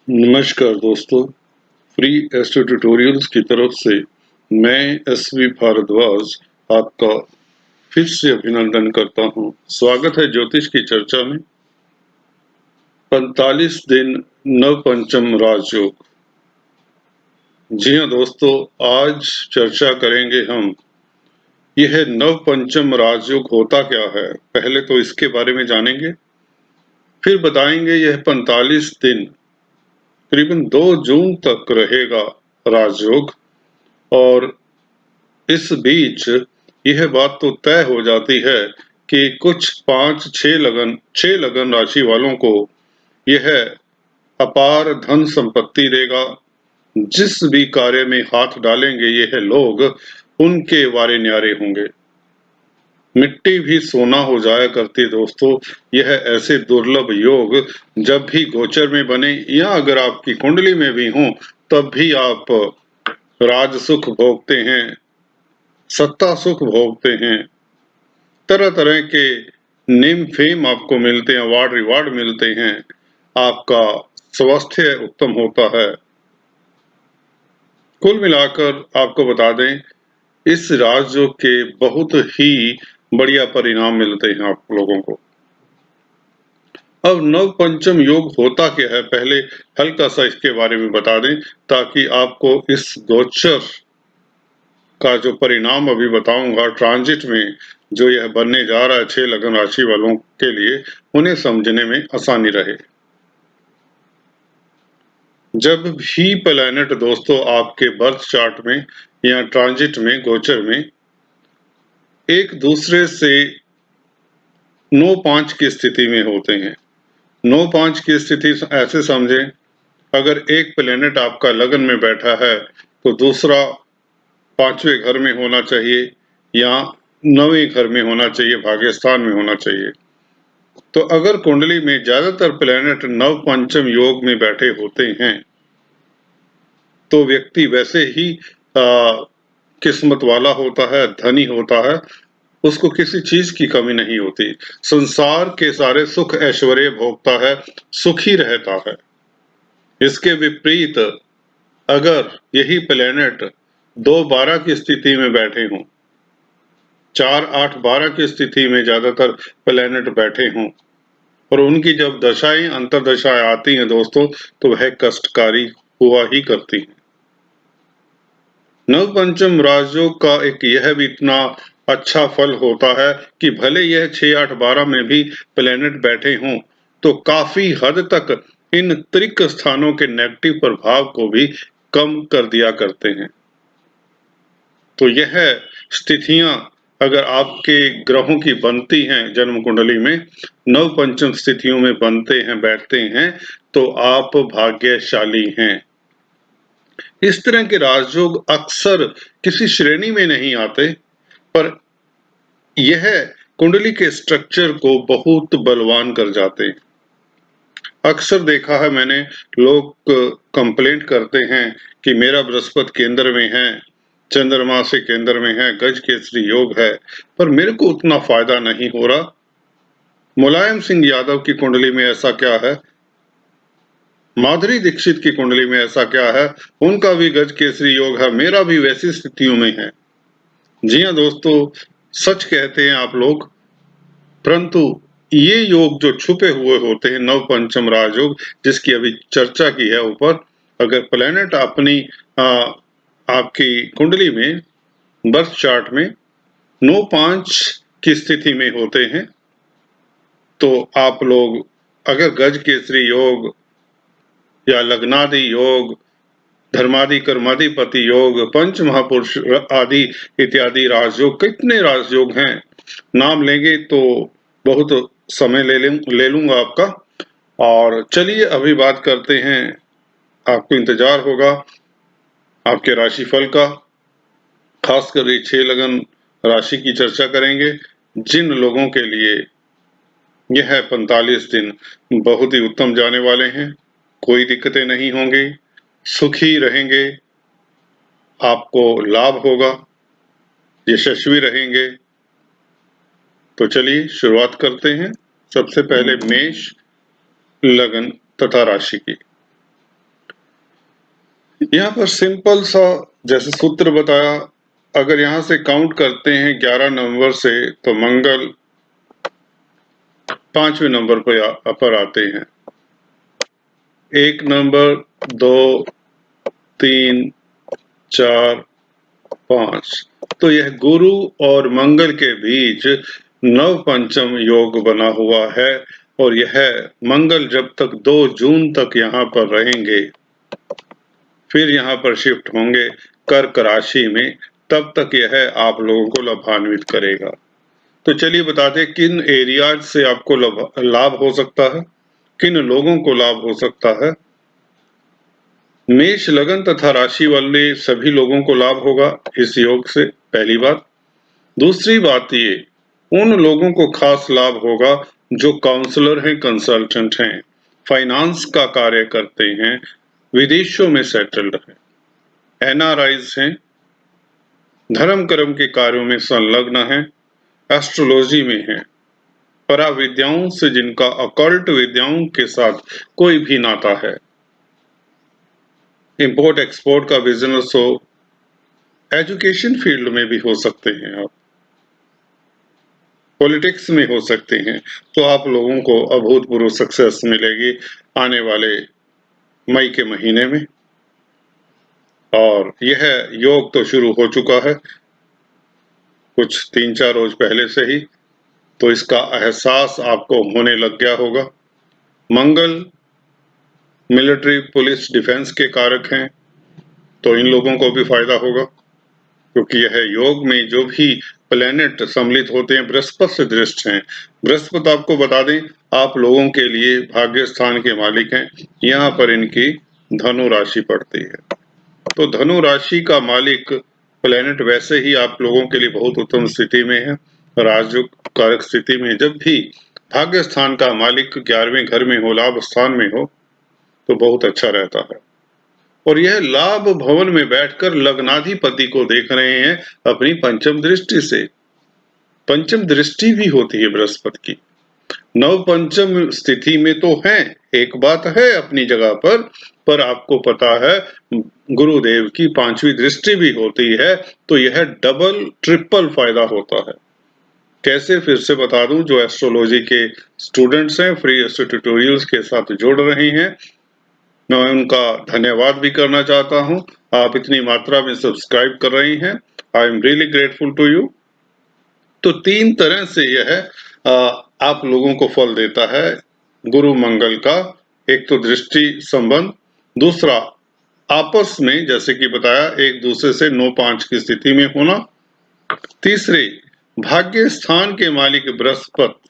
नमस्कार दोस्तों, free astro tutorials की तरफ से मैं एसवी भारद्वाज आपका फिर से अभिनंदन करता हूं। स्वागत है ज्योतिष की चर्चा में। 45 दिन नव पंचम राजयोग। जी हाँ दोस्तों, आज चर्चा करेंगे हम यह नव पंचम राजयोग होता क्या है। पहले तो इसके बारे में जानेंगे, फिर बताएंगे यह 45 दिन करीबन 2 जून तक रहेगा राजयोग। और इस बीच यह बात तो तय हो जाती है कि कुछ 6 लगन राशि वालों को यह अपार धन संपत्ति देगा। जिस भी कार्य में हाथ डालेंगे यह लोग उनके वारे न्यारे होंगे। मिट्टी भी सोना हो जाया करती दोस्तों। यह ऐसे दुर्लभ योग जब भी गोचर में बने या अगर आपकी कुंडली में भी हो तब भी आप राज सुख भोगते हैं, सत्ता सुख भोगते हैं, तरह तरह के नेम फेम आपको मिलते हैं, अवार्ड रिवार्ड मिलते हैं, आपका स्वास्थ्य उत्तम होता है। कुल मिलाकर आपको बता दें, इस राजयोग के बहुत ही बढ़िया परिणाम मिलते हैं आप लोगों को। अब नव पंचम योग होता क्या है, पहले हल्का सा इसके बारे में बता दें ताकि आपको इस गोचर का जो परिणाम अभी बताऊंगा ट्रांजिट में जो यह बनने जा रहा है 6 लगन राशि वालों के लिए, उन्हें समझने में आसानी रहे। जब भी प्लैनेट दोस्तों आपके बर्थ चार्ट में या ट्रांजिट में गोचर में एक दूसरे से 9-5 की स्थिति में होते हैं। 9-5 की स्थिति ऐसे समझें, अगर एक प्लैनेट आपका लगन में बैठा है तो दूसरा 5वें घर में होना चाहिए या 9वें घर में होना चाहिए, भाग्यस्थान में होना चाहिए। तो अगर कुंडली में ज्यादातर प्लैनेट नव पंचम योग में बैठे होते हैं तो व्यक्ति वैसे ही किस्मत वाला होता है, धनी होता है, उसको किसी चीज की कमी नहीं होती, संसार के सारे सुख ऐश्वर्य भोगता है, सुखी रहता है। इसके विपरीत अगर यही प्लैनेट 2-12 की स्थिति में बैठे हों, 4-8-12 की स्थिति में ज्यादातर प्लैनेट बैठे हों और उनकी जब दशाएं अंतरदशाएं आती हैं दोस्तों तो वह कष्टकारी हुआ ही करती हैं। नव पंचम राजयोग का एक यह भी इतना अच्छा फल होता है कि भले यह 6-8-12 में भी प्लैनेट बैठे हों तो काफी हद तक इन त्रिक स्थानों के नेगेटिव प्रभाव को भी कम कर दिया करते हैं। तो यह स्थितियां अगर आपके ग्रहों की बनती हैं जन्म कुंडली में, नव पंचम स्थितियों में बनते हैं, बैठते हैं, तो आप भाग्यशाली हैं। इस तरह के राजयोग अक्सर किसी श्रेणी में नहीं आते, पर यह कुंडली के स्ट्रक्चर को बहुत बलवान कर जाते हैं। अक्सर देखा है मैंने, लोग कंप्लेंट करते हैं कि मेरा बृहस्पति केंद्र में है, चंद्रमा से केंद्र में है, गज केसरी योग है, पर मेरे को उतना फायदा नहीं हो रहा। मुलायम सिंह यादव की कुंडली में ऐसा क्या है, माधुरी दीक्षित की कुंडली में ऐसा क्या है, उनका भी गज केसरी योग है, मेरा भी वैसी स्थितियों में है। जी हाँ दोस्तों, सच कहते हैं आप लोग, परंतु ये योग जो छुपे हुए होते हैं, नव पंचम राजयोग जिसकी अभी चर्चा की है ऊपर, अगर प्लैनेट अपनी आपकी कुंडली में बर्थ चार्ट में 9-5 की स्थिति में होते हैं तो आप लोग अगर गज केसरी योग या लग्नादि योग, धर्मादि कर्माधिपति योग, पंच महापुरुष आदि इत्यादि राजयोग, कितने राजयोग हैं, नाम लेंगे तो बहुत समय ले लूंगा आपका। और चलिए अभी बात करते हैं, आपको इंतजार होगा आपके राशिफल का, खासकर ये 6 लगन राशि की चर्चा करेंगे जिन लोगों के लिए यह 45 दिन बहुत ही उत्तम जाने वाले हैं। कोई दिक्कतें नहीं होंगी, सुखी रहेंगे, आपको लाभ होगा, यशस्वी रहेंगे। तो चलिए शुरुआत करते हैं। सबसे पहले मेष लगन तथा राशि की। यहाँ पर सिंपल सा जैसे सूत्र बताया, अगर यहाँ से काउंट करते हैं 11 नवंबर से तो मंगल 5वें नंबर पर आते हैं। 1 नंबर, 2, 3, 4, 5। तो यह गुरु और मंगल के बीच नव पंचम योग बना हुआ है और यह मंगल जब तक 2 जून तक यहाँ पर रहेंगे, फिर यहाँ पर शिफ्ट होंगे कर्क राशि में, तब तक यह आप लोगों को लाभान्वित करेगा। तो चलिए बताते हैं किन एरियाज से आपको लाभ हो सकता है, किन लोगों को लाभ हो सकता है। मेष लगन तथा राशि वाले सभी लोगों को लाभ होगा इस योग से, पहली बात। दूसरी बात ये, उन लोगों को खास लाभ होगा जो काउंसलर हैं, कंसल्टेंट हैं, फाइनेंस का कार्य करते हैं, विदेशों में सेटल्ड हैं, एनआरआईज हैं, धर्म कर्म के कार्यों में संलग्न हैं, एस्ट्रोलॉजी में हैं, पराविद्याओं से जिनका अकल्ट विद्याओं के साथ कोई भी नाता है, इंपोर्ट एक्सपोर्ट का बिजनेस हो, एजुकेशन फील्ड में भी हो सकते हैं आप, पॉलिटिक्स में हो सकते हैं। तो आप लोगों को अभूतपूर्व सक्सेस मिलेगी आने वाले मई के महीने में। और यह योग तो शुरू हो चुका है कुछ 3-4 रोज पहले से ही, तो इसका एहसास आपको होने लग गया होगा। मंगल मिलिट्री, पुलिस, डिफेंस के कारक हैं, तो इन लोगों को भी फायदा होगा, क्योंकि यह योग में जो भी प्लेनेट सम्मिलित होते हैं बृहस्पति से दृष्ट हैं। बृहस्पति आपको बता दें आप लोगों के लिए भाग्य स्थान के मालिक हैं। यहाँ पर इनकी धनु राशि पड़ती है, तो धनु राशि का मालिक प्लेनेट वैसे ही आप लोगों के लिए बहुत उत्तम स्थिति में है, राजयोग कारक स्थिति में। जब भी भाग्य स्थान का मालिक 11वें घर में हो, लाभ स्थान में हो, तो बहुत अच्छा रहता है। और यह लाभ भवन में बैठकर लग्नाधिपति को देख रहे हैं अपनी पंचम दृष्टि से। पंचम दृष्टि भी होती है बृहस्पति की। नव पंचम स्थिति में तो है, एक बात है अपनी जगह पर आपको पता है गुरुदेव की 5वीं दृष्टि भी होती है, तो यह डबल ट्रिपल फायदा होता है। कैसे, फिर से बता दूं, जो एस्ट्रोलॉजी के स्टूडेंट्स हैं फ्री एस्ट्रो ट्यूटोरियल्स के साथ जुड़ रहे हैं, मैं उनका धन्यवाद भी करना चाहता हूं। आप इतनी मात्रा में सब्सक्राइब कर रही हैं, I am really grateful to you. तो 3 तरह से यह आप लोगों को फल देता है गुरु मंगल का। एक तो दृष्टि संबंध, दूसरा आपस में जैसे कि बताया एक दूसरे से 9-5 की स्थिति में होना, तीसरे भाग्य स्थान के मालिक बृहस्पति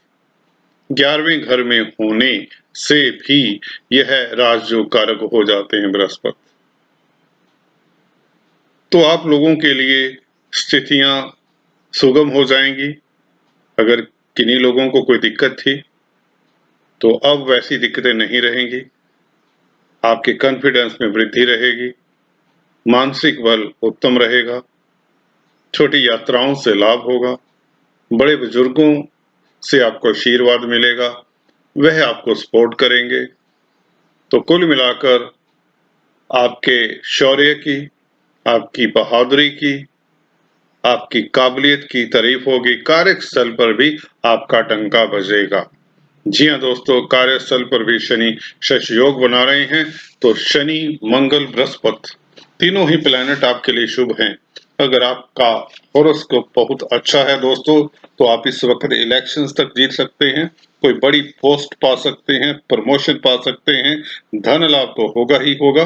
11वें घर में होने से भी यह राजयोग कारक हो जाते हैं बृहस्पति। तो आप लोगों के लिए स्थितियां सुगम हो जाएंगी। अगर किन्हीं लोगों को कोई दिक्कत थी तो अब वैसी दिक्कतें नहीं रहेंगी, आपके कॉन्फिडेंस में वृद्धि रहेगी, मानसिक बल उत्तम रहेगा, छोटी यात्राओं से लाभ होगा, बड़े बुजुर्गों से आपको आशीर्वाद मिलेगा, वह आपको सपोर्ट करेंगे। तो कुल मिलाकर आपके शौर्य की, आपकी बहादुरी की, आपकी काबिलियत की तारीफ होगी, कार्यस्थल पर भी आपका डंका बजेगा। जी हाँ दोस्तों, कार्यस्थल पर भी शनि शश योग बना रहे हैं, तो शनि, मंगल, बृहस्पति तीनों ही प्लैनेट आपके लिए शुभ हैं। अगर आपका हॉरोस्कोप बहुत अच्छा है दोस्तों, तो आप इस वक्त इलेक्शंस तक जीत सकते हैं, कोई बड़ी पोस्ट पा सकते हैं, प्रमोशन पा सकते हैं, धन लाभ तो होगा ही होगा।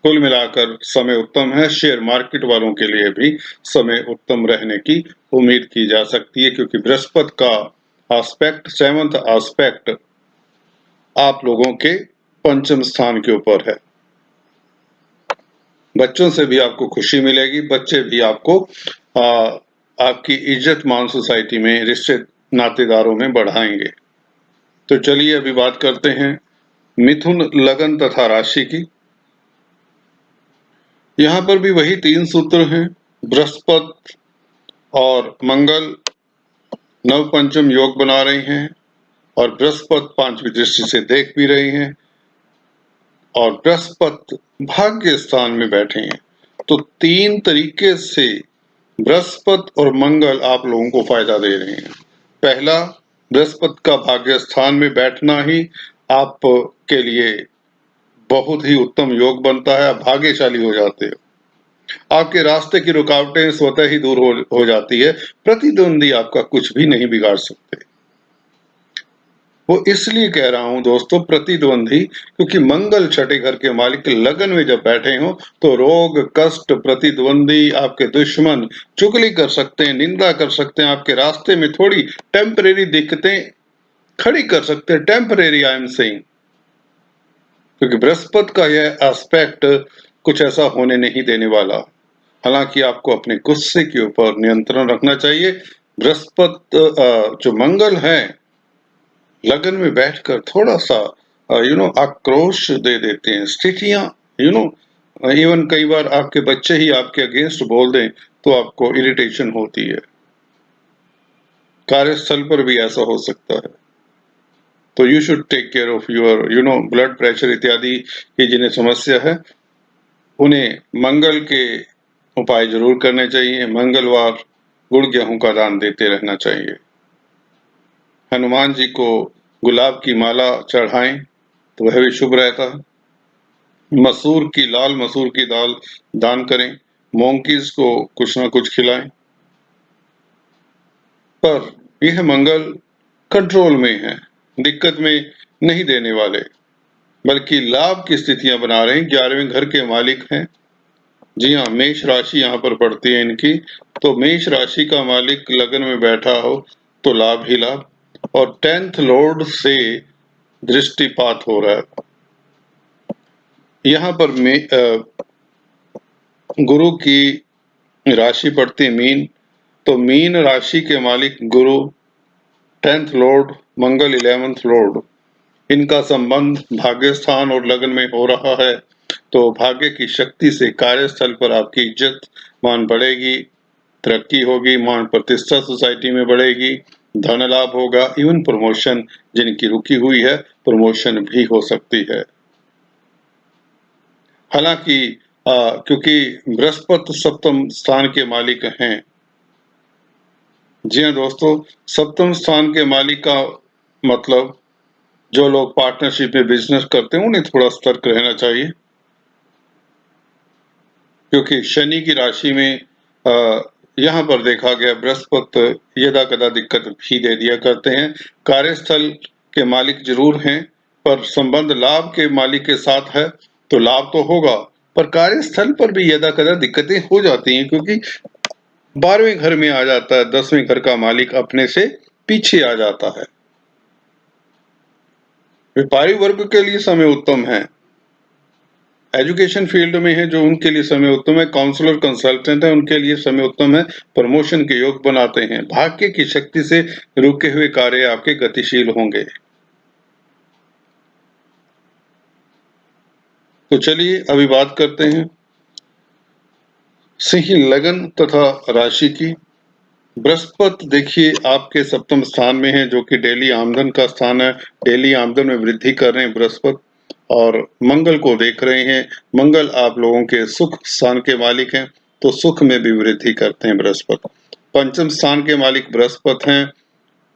कुल मिलाकर समय उत्तम है। शेयर मार्केट वालों के लिए भी समय उत्तम रहने की उम्मीद की जा सकती है, क्योंकि बृहस्पति का एस्पेक्ट, 7th एस्पेक्ट आप लोगों के पंचम स्थान के ऊपर है। बच्चों से भी आपको खुशी मिलेगी, बच्चे भी आपको आपकी इज्जत मान सोसाइटी में, रिश्ते नातेदारों में बढ़ाएंगे। तो चलिए अभी बात करते हैं मिथुन लगन तथा राशि की। यहाँ पर भी वही 3 सूत्र हैं, बृहस्पति और मंगल नव पंचम योग बना रहे हैं, और बृहस्पति 5वीं दृष्टि से देख भी रहे हैं, और बृहस्पति भाग्य स्थान में बैठे हैं। तो 3 तरीके से बृहस्पति और मंगल आप लोगों को फायदा दे रहे हैं। पहला, बृहस्पति का भाग्य स्थान में बैठना ही आपके लिए बहुत ही उत्तम योग बनता है, आप भाग्यशाली हो जाते हो। आपके रास्ते की रुकावटें स्वतः ही दूर हो जाती है, प्रतिद्वंदी आपका कुछ भी नहीं बिगाड़ सकते। वो इसलिए कह रहा हूं दोस्तों प्रतिद्वंदी, क्योंकि मंगल छठे घर के मालिक लगन में जब बैठे हो तो रोग, कष्ट, प्रतिद्वंदी, आपके दुश्मन चुगली कर सकते हैं, निंदा कर सकते हैं, आपके रास्ते में थोड़ी टेम्परेरी दिक्कतें खड़ी कर सकते हैं। टेम्परेरी आई एम सेइंग, क्योंकि बृहस्पति का यह एस्पेक्ट कुछ ऐसा होने नहीं देने वाला। हालांकि आपको अपने गुस्से के ऊपर नियंत्रण रखना चाहिए। बृहस्पति जो मंगल है लगन में बैठकर थोड़ा सा आक्रोश दे देते हैं, स्थितियां इवन कई बार आपके बच्चे ही आपके अगेंस्ट बोल दें तो आपको इरिटेशन होती है। कार्यस्थल पर भी ऐसा हो सकता है। तो you should take care of your blood pressure इत्यादि की जिन्हें समस्या है, उन्हें मंगल के उपाय जरूर करने चाहिए। मंगलवार गुड़ गेहूं का दान देते रहना चाहिए। हनुमान जी को गुलाब की माला चढ़ाएं तो वह भी शुभ रहता है। लाल मसूर की दाल दान करें। मोंकीज को कुछ ना कुछ खिलाएं। पर यह मंगल कंट्रोल में है, दिक्कत में नहीं देने वाले, बल्कि लाभ की स्थितियां बना रहे हैं। 11वें घर के मालिक हैं। जी हाँ, मेष राशि यहाँ पर पड़ती है इनकी। तो मेष राशि का मालिक लगन में बैठा हो तो लाभ ही लाभ। और 10th लॉर्ड से दृष्टिपात हो रहा है। यहाँ पर गुरु की राशि पड़ती है मीन। तो मीन राशि के मालिक गुरु, 10th लॉर्ड मंगल, 11th लॉर्ड, इनका संबंध भाग्य स्थान और लगन में हो रहा है। तो भाग्य की शक्ति से कार्यस्थल पर आपकी इज्जत मान बढ़ेगी, तरक्की होगी, मान प्रतिष्ठा सोसाइटी में बढ़ेगी, धन लाभ होगा, इवन प्रमोशन जिनकी रुकी हुई है प्रमोशन भी हो सकती है। हालांकि क्योंकि बृहस्पति सप्तम स्थान के मालिक हैं। जी हाँ दोस्तों, सप्तम स्थान के मालिक का मतलब जो लोग पार्टनरशिप में बिजनेस करते हैं उन्हें थोड़ा सतर्क रहना चाहिए, क्योंकि शनि की राशि में यहाँ पर देखा गया बृहस्पति यदा कदा दिक्कत भी दे दिया करते हैं। कार्यस्थल के मालिक जरूर हैं, पर संबंध लाभ के मालिक के साथ है तो लाभ तो होगा, पर कार्यस्थल पर भी यदा कदा दिक्कतें हो जाती हैं, क्योंकि 12वें घर में आ जाता है, 10वें घर का मालिक अपने से पीछे आ जाता है। व्यापारी वर्ग के लिए समय उत्तम है। एजुकेशन फील्ड में है जो उनके लिए समय उत्तम है। काउंसलर, कंसल्टेंट है, उनके लिए समय उत्तम है। प्रमोशन के योग बनाते हैं। भाग्य की शक्ति से रुके हुए कार्य आपके गतिशील होंगे। तो चलिए अभी बात करते हैं सिंह लगन तथा राशि की। बृहस्पति देखिए आपके सप्तम स्थान में है, जो कि डेली आमदन का स्थान है। डेली आमदन में वृद्धि कर रहे हैं बृहस्पति, और मंगल को देख रहे हैं। मंगल आप लोगों के सुख स्थान के मालिक हैं, तो सुख में भी वृद्धि करते हैं बृहस्पति। पंचम स्थान के मालिक बृहस्पति हैं।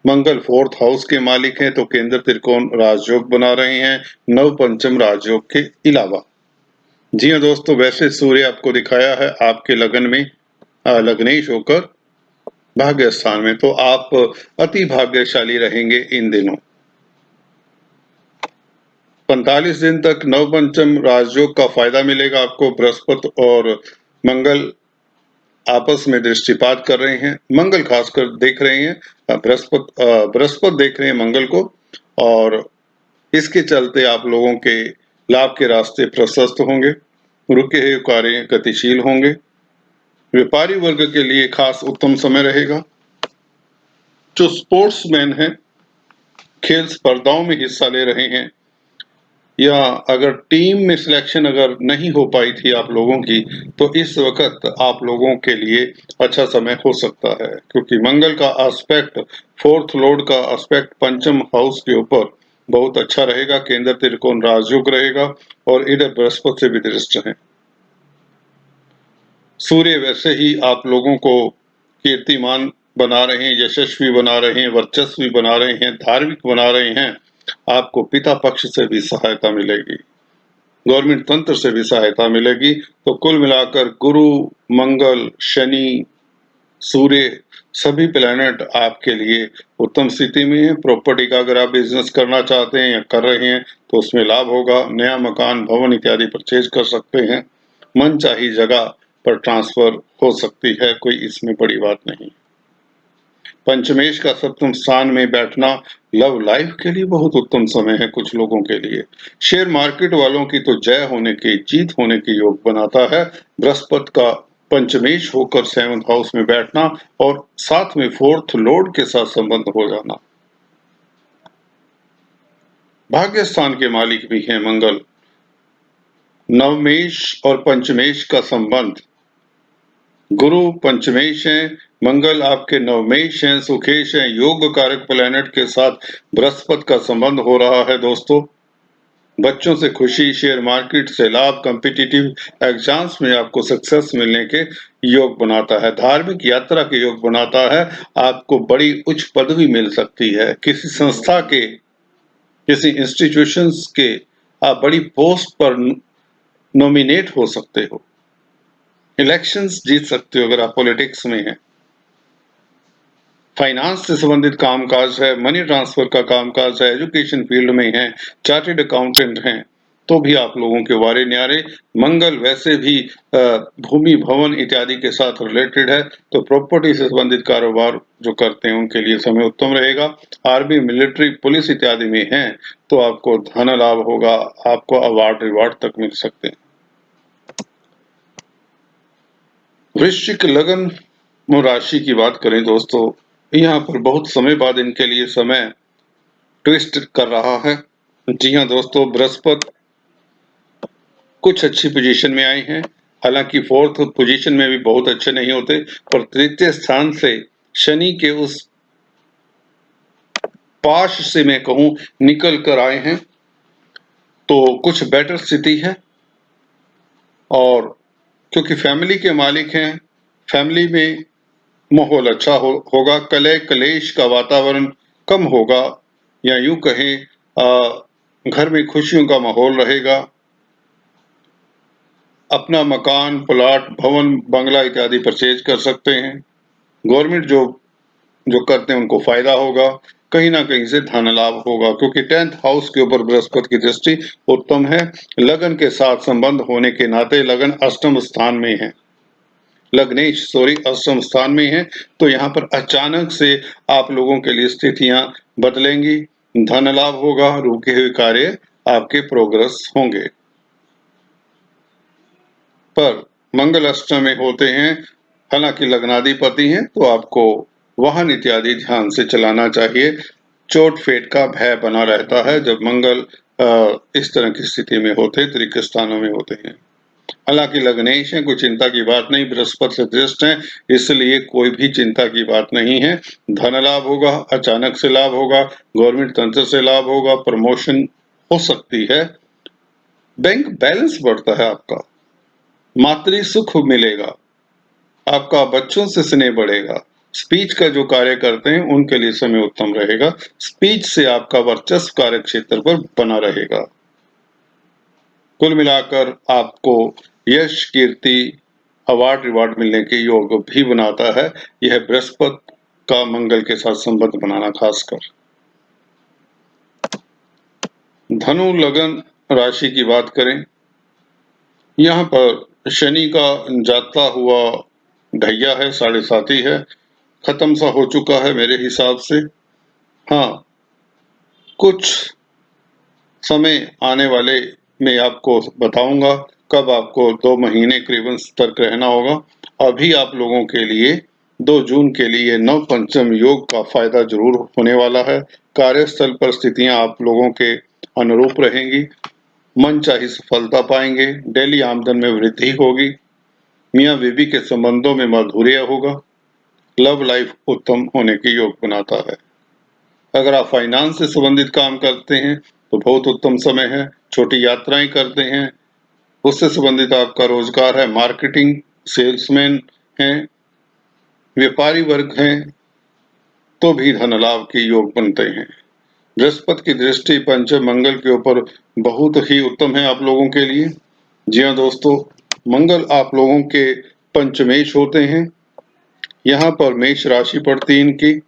मंगल 4th हाउस के मालिक हैं, तो केंद्र त्रिकोण राजयोग बना रहे हैं, नव पंचम राजयोग के अलावा। जी हाँ दोस्तों, वैसे सूर्य आपको दिखाया है आपके लगन में लग्नेश होकर भाग्य स्थान में, तो आप अति भाग्यशाली रहेंगे इन दिनों। 45 दिन तक नवपंचम राजयोग का फायदा मिलेगा आपको। बृहस्पति और मंगल आपस में दृष्टिपात कर रहे हैं। मंगल खासकर देख रहे हैं, बृहस्पति देख रहे हैं मंगल को, और इसके चलते आप लोगों के लाभ के रास्ते प्रशस्त होंगे, रुके हुए कार्य गतिशील होंगे। व्यापारी वर्ग के लिए खास उत्तम समय रहेगा। जो स्पोर्ट्समैन हैं, खेल स्पर्धाओं में हिस्सा ले रहे हैं, या अगर टीम में सिलेक्शन अगर नहीं हो पाई थी आप लोगों की, तो इस वक्त आप लोगों के लिए अच्छा समय हो सकता है, क्योंकि मंगल का एस्पेक्ट, 4th लॉर्ड का एस्पेक्ट पंचम हाउस के ऊपर बहुत अच्छा रहेगा। केंद्र त्रिकोण राजयोग रहेगा और इधर बृहस्पति से भी दृष्ट है। सूर्य वैसे ही आप लोगों को कीर्तिमान बना रहे हैं, यशस्वी बना रहे हैं, वर्चस्वी बना रहे हैं, धार्मिक बना रहे हैं। आपको पिता पक्ष से भी सहायता मिलेगी, गवर्नमेंट तंत्र से भी सहायता मिलेगी। तो कुल मिलाकर गुरु, मंगल, शनि, सूर्य सभी प्लैनेट आपके लिए उत्तम स्थिति में है। प्रॉपर्टी का अगर आप बिजनेस करना चाहते हैं या कर रहे हैं तो उसमें लाभ होगा। नया मकान, भवन इत्यादि परचेज कर सकते हैं। मनचाही जगह पर ट्रांसफर हो सकती है, कोई इसमें बड़ी बात नहीं। पंचमेश का सप्तम स्थान में बैठना लव लाइफ के लिए बहुत उत्तम समय है। कुछ लोगों के लिए शेयर मार्केट वालों की तो जय होने के, जीत होने के योग बनाता है। बृहस्पति का पंचमेश होकर 7th हाउस में बैठना और साथ में 4th लॉर्ड के साथ संबंध हो जाना। भाग्य स्थान के मालिक भी हैं मंगल। नवमेश और पंचमेश का संबंध, गुरु पंचमेश है, मंगल आपके नवमेश हैं, सुखेश हैं। योग कारक प्लैनेट के साथ बृहस्पति का संबंध हो रहा है दोस्तों। बच्चों से खुशी, शेयर मार्केट से लाभ, कॉम्पिटिटिव एग्जाम्स में आपको सक्सेस मिलने के योग बनाता है। धार्मिक यात्रा के योग बनाता है। आपको बड़ी उच्च पदवी मिल सकती है। किसी संस्था के, किसी इंस्टीट्यूशंस के आप बड़ी पोस्ट पर नॉमिनेट हो सकते हो। इलेक्शंस जीत सकते हो अगर आप पॉलिटिक्स में हैं। फाइनेंस से संबंधित कामकाज है, मनी ट्रांसफर का कामकाज है, एजुकेशन फील्ड में है, चार्टर्ड अकाउंटेंट हैं, तो भी आप लोगों के वारे न्यारे। मंगल वैसे भी भूमि, भवन इत्यादि के साथ रिलेटेड है, तो प्रॉपर्टी से संबंधित कारोबार जो करते हैं उनके लिए समय उत्तम रहेगा। आर्मी, मिलिट्री, पुलिस इत्यादि में हैं तो आपको धन लाभ होगा, आपको अवार्ड रिवार्ड तक मिल सकते हैं। वृश्चिक लग्न राशि की बात करें दोस्तों, यहाँ पर बहुत समय बाद इनके लिए समय ट्विस्ट कर रहा है। जी हाँ दोस्तों, बृहस्पति कुछ अच्छी पोजीशन में आए हैं। हालांकि 4th पोजीशन में भी बहुत अच्छे नहीं होते, पर तृतीय स्थान से शनि के उस पाश से मैं कहूं निकल कर आए हैं, तो कुछ बेटर स्थिति है। और क्योंकि फैमिली के मालिक हैं, फैमिली में माहौल अच्छा होगा। कलह कलेश का वातावरण कम होगा, या यूं कहें घर में खुशियों का माहौल रहेगा। अपना मकान, प्लॉट, भवन, बंगला इत्यादि परचेज कर सकते हैं। गवर्नमेंट जॉब जो करते हैं उनको फायदा होगा। कहीं ना कहीं से धन लाभ होगा, क्योंकि 10th हाउस के ऊपर बृहस्पति की दृष्टि उत्तम है। लगन के साथ संबंध होने के नाते लगन अष्टम स्थान में है, लग्नेश अष्टम स्थान में है, तो यहाँ पर अचानक से आप लोगों के लिए स्थितियां बदलेंगी। धन लाभ होगा, रुके हुए कार्य आपके प्रोग्रेस होंगे। पर मंगल अष्टम में होते हैं, हालांकि लग्नाधिपति हैं, तो आपको वाहन इत्यादि ध्यान से चलाना चाहिए। चोट फेट का भय बना रहता है जब मंगल इस तरह की स्थिति में होते, त्रिक स्थानों में होते हैं। हालांकि लग्नेश है, कोई चिंता की बात नहीं, बृहस्पति से दृष्ट है, इसलिए कोई भी चिंता की बात नहीं है। धन लाभ होगा, अचानक से लाभ होगा, गवर्नमेंट तंत्र से लाभ होगा, प्रमोशन हो सकती है, बैंक बैलेंस बढ़ता है आपका, मातृ सुख मिलेगा, आपका बच्चों से स्नेह बढ़ेगा। स्पीच का जो कार्य करते हैं उनके लिए समय उत्तम रहेगा। स्पीच से आपका वर्चस्व कार्य क्षेत्र पर बना रहेगा। कुल मिलाकर आपको यश, कीर्ति, अवार्ड रिवार्ड मिलने के योग भी बनाता है। यह बृहस्पति का मंगल के साथ संबंध बनाना खासकर। धनु लगन राशि की बात करें, यहाँ पर शनि का जाता हुआ ढैया है, 7.5 है, खत्म सा हो चुका है मेरे हिसाब से। हाँ, कुछ समय आने वाले में आपको बताऊंगा कब आपको 2 महीने करीबन सतर्क रहना होगा। अभी आप लोगों के लिए 2 जून के लिए नव पंचम योग का फायदा जरूर होने वाला है। कार्यस्थल पर स्थितियां आप लोगों के अनुरूप रहेंगी, मन चाही सफलता पाएंगे, डेली आमदन में वृद्धि होगी, मियाँ बीवी के संबंधों में माधुर्य होगा, लव लाइफ उत्तम होने के योग बनाता है। अगर आप फाइनेंस से संबंधित काम करते हैं तो बहुत उत्तम समय है। छोटी यात्राएं करते हैं, उससे संबंधित आपका रोजगार है। मार्केटिंग, सेल्समैन हैं, व्यापारी वर्ग हैं, तो भी धन लाभ के योग बनते हैं। बृहस्पति की दृष्टि पंचम मंगल के ऊपर बहुत ही उत्तम है आप लोगों के लिए। जी हाँ दोस्तों, मंगल आप लोगों के पंचमेश होते हैं। यहाँ पर मेष राशि पड़ती है इनकी।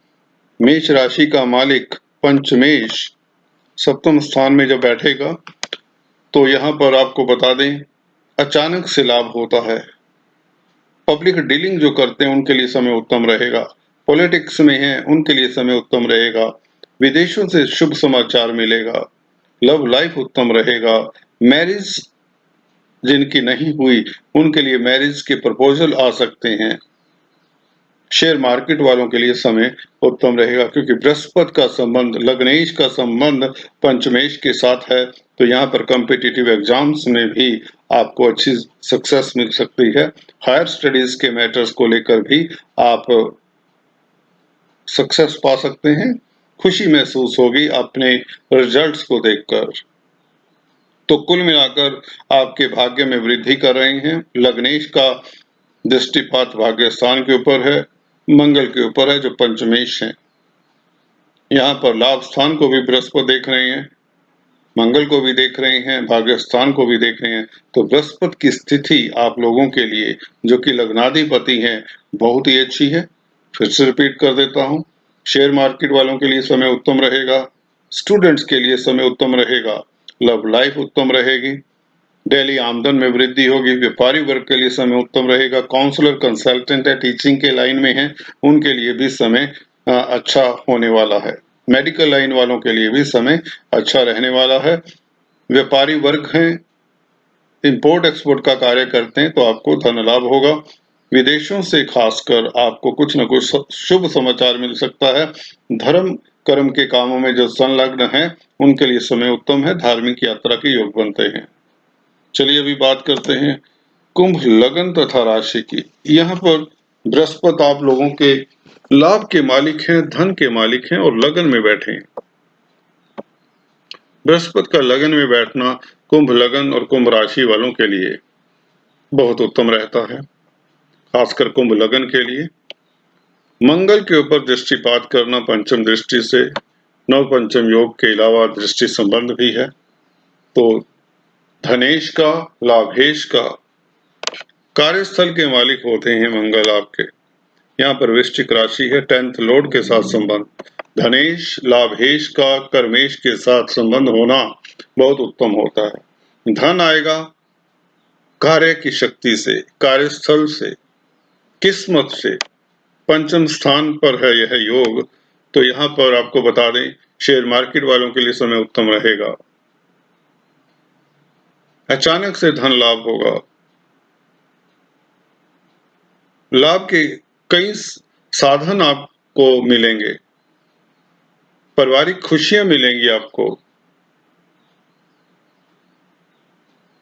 मेष राशि का मालिक पंचमेश सप्तम स्थान में जब बैठेगा तो यहाँ पर आपको बता दें, अचानक से लाभ होता है। पब्लिक डीलिंग जो करते हैं उनके लिए समय उत्तम रहेगा। पॉलिटिक्स में हैं उनके लिए समय उत्तम रहेगा। विदेशों से शुभ समाचार मिलेगा। लव लाइफ उत्तम रहेगा। मैरिज जिनकी नहीं हुई उनके लिए मैरिज के प्रपोजल आ सकते हैं। शेयर मार्केट वालों के लिए समय उत्तम रहेगा, क्योंकि बृहस्पति का संबंध, लग्नेश का संबंध पंचमेश के साथ है, तो यहाँ पर कॉम्पिटिटिव एग्जाम्स में भी आपको अच्छी सक्सेस मिल सकती है। हायर स्टडीज के मैटर्स को लेकर भी आप सक्सेस पा सकते हैं। खुशी महसूस होगी अपने रिजल्ट्स को देखकर। तो कुल मिलाकर आपके भाग्य में वृद्धि कर रहे हैं। लग्नेश का दृष्टिपात भाग्य स्थान के ऊपर है, मंगल के ऊपर है जो पंचमेश है। यहाँ पर लाभ स्थान को भी बृहस्पति देख रहे हैं, मंगल को भी देख रहे हैं, भाग्य स्थान को भी देख रहे हैं। तो बृहस्पति की स्थिति आप लोगों के लिए, जो कि लग्नाधिपति हैं, बहुत ही अच्छी है। फिर से रिपीट कर देता हूँ, शेयर मार्केट वालों के लिए समय उत्तम रहेगा। स्टूडेंट्स के लिए समय उत्तम रहेगा। लव लाइफ उत्तम रहेगी। डेली आमदन में वृद्धि होगी। व्यापारी वर्ग के लिए समय उत्तम रहेगा। काउंसलर, कंसल्टेंट है, टीचिंग के लाइन में है, उनके लिए भी समय अच्छा होने वाला है। मेडिकल लाइन वालों के लिए भी समय अच्छा रहने वाला है। व्यापारी वर्ग हैं, इंपोर्ट एक्सपोर्ट का कार्य करते हैं, तो आपको धन लाभ होगा। विदेशों से खासकर आपको कुछ न कुछ शुभ समाचार मिल सकता है। धर्म कर्म के कामों में जो संलग्न हैं उनके लिए समय उत्तम है। धार्मिक यात्रा के योग बनते हैं। चलिए अभी बात करते हैं कुंभ लगन तथा राशि की। यहाँ पर बृहस्पति आप लोगों के लाभ के मालिक हैं, धन के मालिक हैं और लगन में बैठे हैं। बृहस्पति का लगन में बैठना कुंभ लगन और कुंभ राशि वालों के लिए बहुत उत्तम रहता है, खासकर कुंभ लगन के लिए। मंगल के ऊपर दृष्टिपात करना पंचम दृष्टि से नव पंचम योग के अलावा दृष्टि संबंध भी है। तो धनेश का, लाभेश का, कार्यस्थल के मालिक होते हैं मंगल आपके। यहाँ पर वृश्चिक राशि है, 10th लॉर्ड के साथ संबंध। धनेश, लाभेश का कर्मेश के साथ संबंध होना बहुत उत्तम होता है। धन आएगा कार्य की शक्ति से, कार्यस्थल से, किस्मत से। पंचम स्थान पर है यह योग। तो यहाँ पर आपको बता दें, शेयर मार्केट वालों के लिए समय उत्तम रहेगा। अचानक से धन लाभ होगा। लाभ के कई साधन आपको मिलेंगे। पारिवारिक खुशियां मिलेंगी आपको।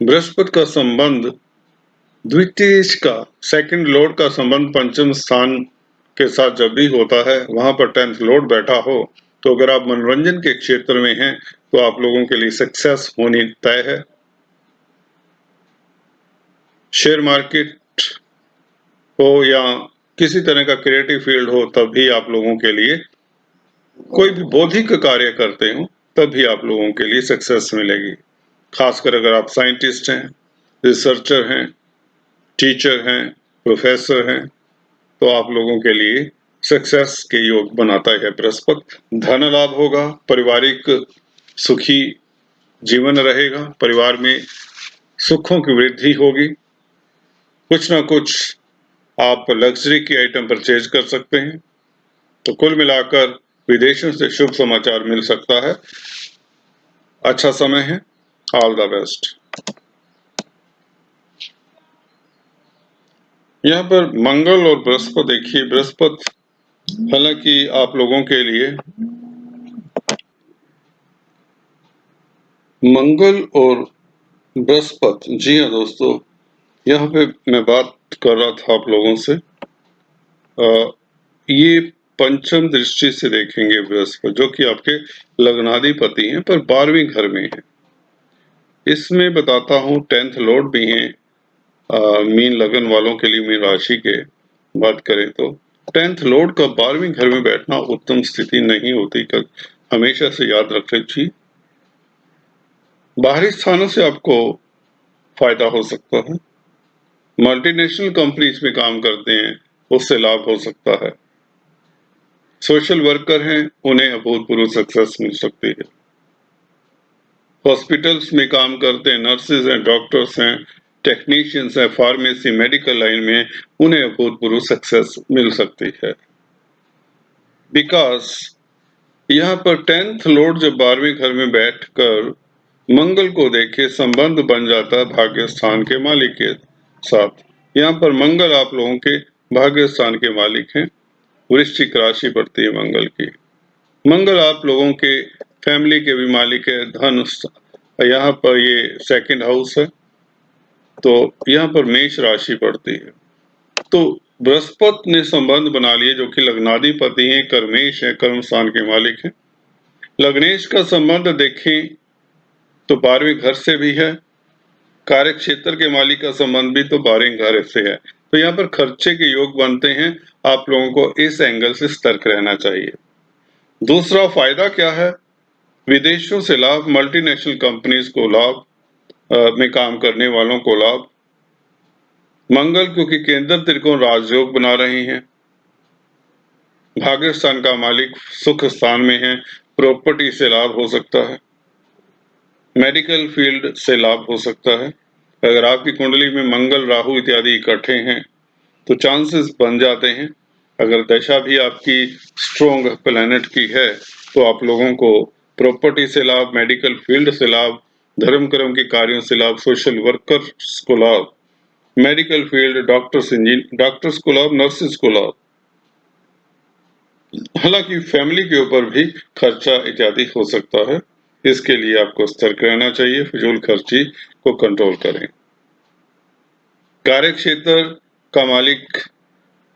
बृहस्पति का संबंध द्वितीय का, सेकंड लॉर्ड का संबंध पंचम स्थान के साथ जब भी होता है, वहां पर 10th लॉर्ड बैठा हो, तो अगर आप मनोरंजन के क्षेत्र में हैं तो आप लोगों के लिए सक्सेस होनी तय है। शेयर मार्केट हो या किसी तरह का क्रिएटिव फील्ड हो, तब भी आप लोगों के लिए, कोई भी बौद्धिक कार्य करते हो तब भी आप लोगों के लिए सक्सेस मिलेगी। खासकर अगर आप साइंटिस्ट हैं, रिसर्चर हैं, टीचर हैं, प्रोफेसर हैं, तो आप लोगों के लिए सक्सेस के योग बनाता है बृहस्पति। धन लाभ होगा। पारिवारिक सुखी जीवन रहेगा। परिवार में सुखों की वृद्धि होगी। कुछ ना कुछ आप लग्जरी की आइटम परचेज कर सकते हैं। तो कुल मिलाकर विदेशों से शुभ समाचार मिल सकता है। अच्छा समय है। All the best. यहाँ पर मंगल और बृहस्पति देखिए, बृहस्पति हालांकि आप लोगों के लिए, मंगल और बृहस्पति, जी हाँ दोस्तों, यहाँ पे मैं बात कर रहा था आप लोगों से, ये पंचम दृष्टि से देखेंगे बृहस्पति, जो कि आपके लग्नाधिपति हैं पर 12वें घर में है। इसमें बताता हूँ 10th लॉर्ड भी हैं मीन लगन वालों के लिए, मीन राशि के बात करें तो 10th लॉर्ड का 12वें घर में बैठना उत्तम स्थिति नहीं होती, हमेशा से याद रख लीजिए। बाहरी स्थानों से आपको फायदा हो सकता है। मल्टीनेशनल कंपनीज में काम करते हैं, उससे लाभ हो सकता है। सोशल वर्कर हैं, उन्हें अभूतपूर्व सक्सेस मिल सकती है। हॉस्पिटल्स में काम करते हैं, नर्सेज हैं, डॉक्टर्स हैं, टेक्नीशियंस हैं, फार्मेसी, मेडिकल लाइन में, उन्हें अभूतपूर्व सक्सेस मिल सकती है। बिकॉज यहाँ पर 10th लॉर्ड जब 12वें घर में बैठकर मंगल को देखे संबंध बन जाता है भाग्य स्थान के मालिक के साथ। यहाँ पर मंगल आप लोगों के भाग्य स्थान के मालिक हैं। वृश्चिक राशि पड़ती है मंगल की। मंगल आप लोगों के फैमिली के भी मालिक है, धन। यहाँ पर ये सेकंड हाउस है, तो यहाँ पर मेष राशि पड़ती है। तो बृहस्पति ने संबंध बना लिए, जो कि लग्नाधिपति हैं, कर्मेश है, कर्म स्थान के मालिक हैं। लग्नेश का संबंध देखें तो 12वें घर से भी है। कार्य क्षेत्र के मालिक का संबंध भी तो 12वें घर से है। तो यहाँ पर खर्चे के योग बनते हैं। आप लोगों को इस एंगल से सतर्क रहना चाहिए। दूसरा फायदा क्या है? विदेशों से लाभ, मल्टीनेशनल कंपनीज को लाभ, में काम करने वालों को लाभ। मंगल क्योंकि केंद्र त्रिकोण राजयोग बना रहे हैं, भाग्य स्थान का मालिक सुख स्थान में है, प्रॉपर्टी से लाभ हो सकता है, मेडिकल फील्ड से लाभ हो सकता है। अगर आपकी कुंडली में मंगल, राहु इत्यादि इकट्ठे हैं तो चांसेस बन जाते हैं। अगर दशा भी आपकी स्ट्रॉन्ग प्लैनेट की है तो आप लोगों को प्रॉपर्टी से लाभ, मेडिकल फील्ड से लाभ, धर्म कर्म के कार्यों से लाभ, सोशल वर्कर्स को लाभ, मेडिकल फील्ड, डॉक्टर्स को लाभ, नर्सेस को लाभ। हालांकि फैमिली के ऊपर भी खर्चा इत्यादि हो सकता है, इसके लिए आपको सतर्क रहना चाहिए, फिजूल खर्ची को कंट्रोल करें। कार्य क्षेत्र का मालिक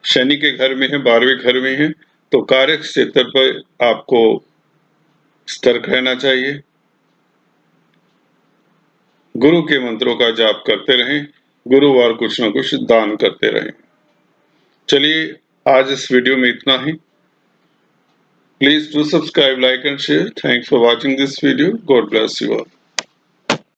शनि के घर में है, 12वें घर में है, तो कार्य क्षेत्र पर आपको सतर्क रहना चाहिए। गुरु के मंत्रों का जाप करते रहें, गुरुवार कुछ ना कुछ दान करते रहें। चलिए आज इस वीडियो में इतना ही। Please do subscribe, like and share. Thanks for watching this video. God bless you all.